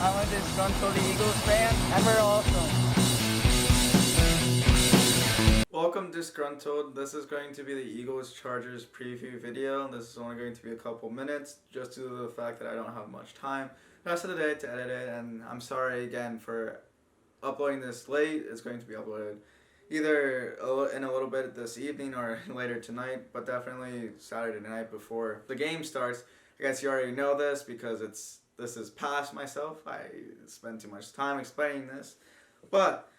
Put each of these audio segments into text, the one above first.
I'm a disgruntled Eagles fan, and we're awesome. Welcome Disgruntled. This is going to be the Eagles-Chargers preview video. This is only going to be a couple minutes just due to the fact that I don't have much time the rest of the day to edit it, and I'm sorry again for uploading this late. It's going to be uploaded either in a little bit this evening or later tonight, but definitely Saturday night before the game starts. I guess you already know this because this is past myself. I spend too much time explaining this, but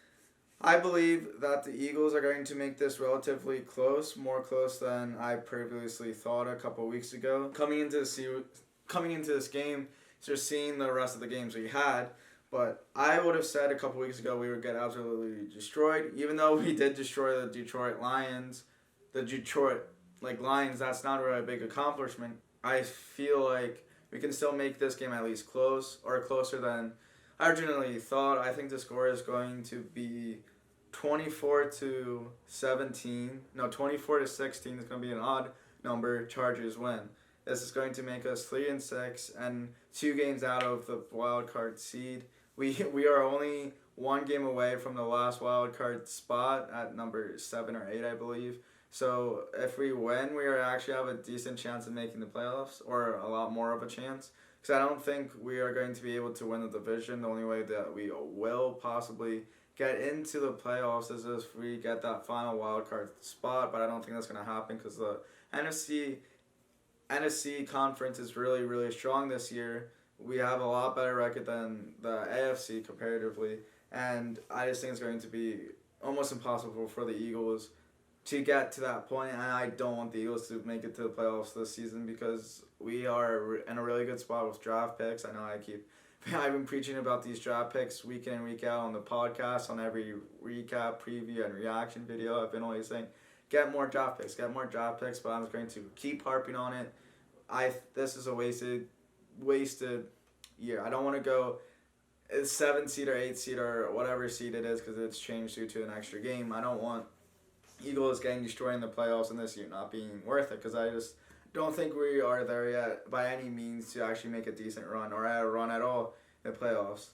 I believe that the Eagles are going to make this relatively close, more close than I previously thought a couple weeks ago. Coming into this game, just seeing the rest of the games we had, but I would have said a couple weeks ago we would get absolutely destroyed. Even though we did destroy the Detroit Lions, Lions, that's not really a big accomplishment. I feel like we can still make this game at least close, or closer than I originally thought. I think the score is going to be 24 to 16. It's going to be an odd number. Chargers win. This is going to make us 3-6 and 2 games out of the wild card seed. We are only 1 game away from the last wild card spot at number 7 or 8, I believe. So if we win, we actually have a decent chance of making the playoffs, or a lot more of a chance. Because I don't think we are going to be able to win the division. The only way that we will possibly get into the playoffs is if we get that final wild card spot, but I don't think that's going to happen because the NFC conference is really, really strong this year. We have a lot better record than the AFC comparatively, and I just think it's going to be almost impossible for the Eagles to get to that point, and I don't want the Eagles to make it to the playoffs this season because we are in a really good spot with draft picks. I know I've been preaching about these draft picks week in and week out on the podcast, on every recap, preview, and reaction video. I've been always saying, get more draft picks, but I'm just going to keep harping on it. This is a wasted year. I don't want to go 7 seed or 8 seed or whatever seed it is because it's changed due to an extra game. I don't want Eagles getting destroyed in the playoffs and this year not being worth it because I just don't think we are there yet by any means to actually make a decent run or a run at all in the playoffs.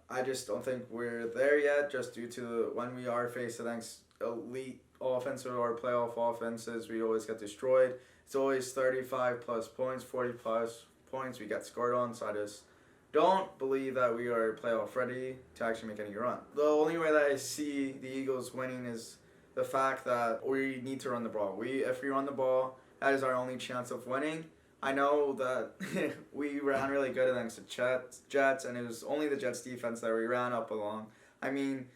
I just don't think we're there yet just due to when we are faced against elite offensive or playoff offenses, we always get destroyed. It's always 35 plus points, 40 plus points we get scored on, so I just don't believe that we are playoff ready to actually make any run. The only way that I see the Eagles winning is the fact that we need to run the ball. If we run the ball, that is our only chance of winning. I know that we ran really good against the Jets, and it was only the Jets defense that we ran up along. I mean,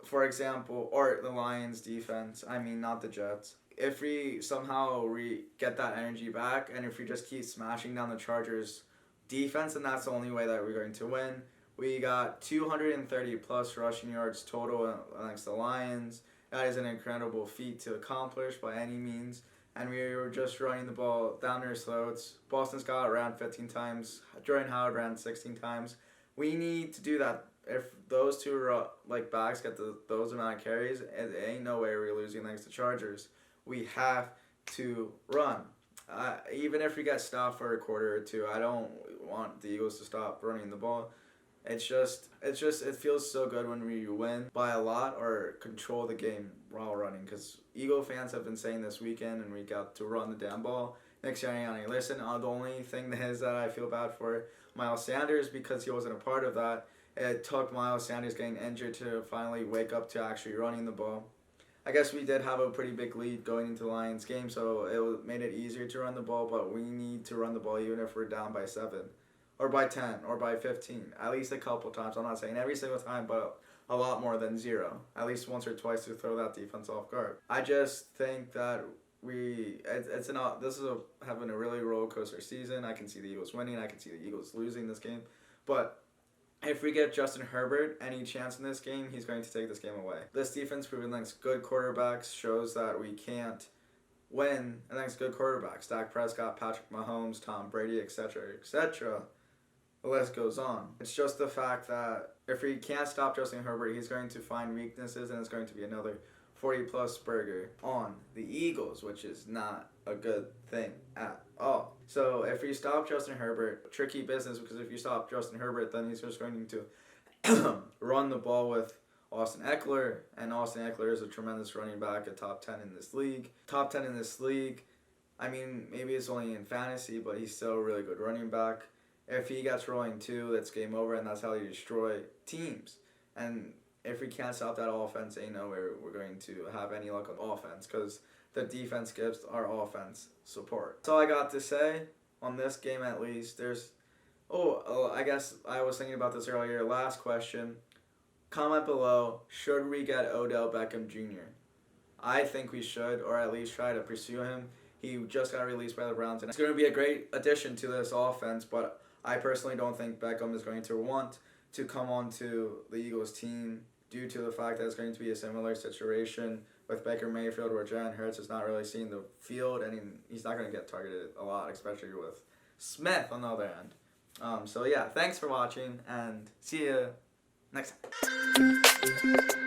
for example, or the Lions defense. I mean, not the Jets. If we somehow get that energy back, and if we just keep smashing down the Chargers defense, then that's the only way that we're going to win. We got 230 plus rushing yards total against the Lions. That is an incredible feat to accomplish by any means. And we were just running the ball down their throats. Boston Scott ran 15 times. Jordan Howard ran 16 times. We need to do that. If those two backs get those amount of carries, it ain't no way we're losing against the Chargers. We have to run. Even if we get stopped for a quarter or two, I don't want the Eagles to stop running the ball. It feels so good when we win by a lot or control the game while running. Because Eagle fans have been saying this weekend and week out to run the damn ball. Next year, I listen. The only thing is that I feel bad for Miles Sanders because he wasn't a part of that. It took Miles Sanders getting injured to finally wake up to actually running the ball. I guess we did have a pretty big lead going into the Lions game, so it made it easier to run the ball, but we need to run the ball even if we're down by 7 or by 10 or by 15, at least a couple times. I'm not saying every single time, but a lot more than 0, at least once or twice to throw that defense off guard. I just think that this is having a really roller coaster season. I can see the Eagles winning. I can see the Eagles losing this game, but if we get Justin Herbert any chance in this game, he's going to take this game away. This defense proven against good quarterbacks shows that we can't win against good quarterbacks. Dak Prescott, Patrick Mahomes, Tom Brady, etc., etc. The list goes on. It's just the fact that if we can't stop Justin Herbert, he's going to find weaknesses, and it's going to be another 40-plus burger on the Eagles, which is not a good thing at all. So if you stop Justin Herbert, tricky business, because if you stop Justin Herbert, then he's just going to run the ball with Austin Eckler, and Austin Eckler is a tremendous running back, a top 10 in this league. Top 10 in this league. I mean, maybe it's only in fantasy, but he's still a really good running back. If he gets rolling too, that's game over, and that's how you destroy teams. And if we can't stop that offense, ain't no way we're going to have any luck on offense, because the defense gives our offense support. That's all I got to say on this game, at least. I guess I was thinking about this earlier. Last question. Comment below, should we get Odell Beckham Jr.? I think we should, or at least try to pursue him. He just got released by the Browns, and it's going to be a great addition to this offense, but I personally don't think Beckham is going to want to come onto the Eagles team due to the fact that it's going to be a similar situation with Baker Mayfield, where Jalen Hurts is not really seeing the field, and he's not going to get targeted a lot, especially with Smith on the other end. So yeah, thanks for watching, and see you next time.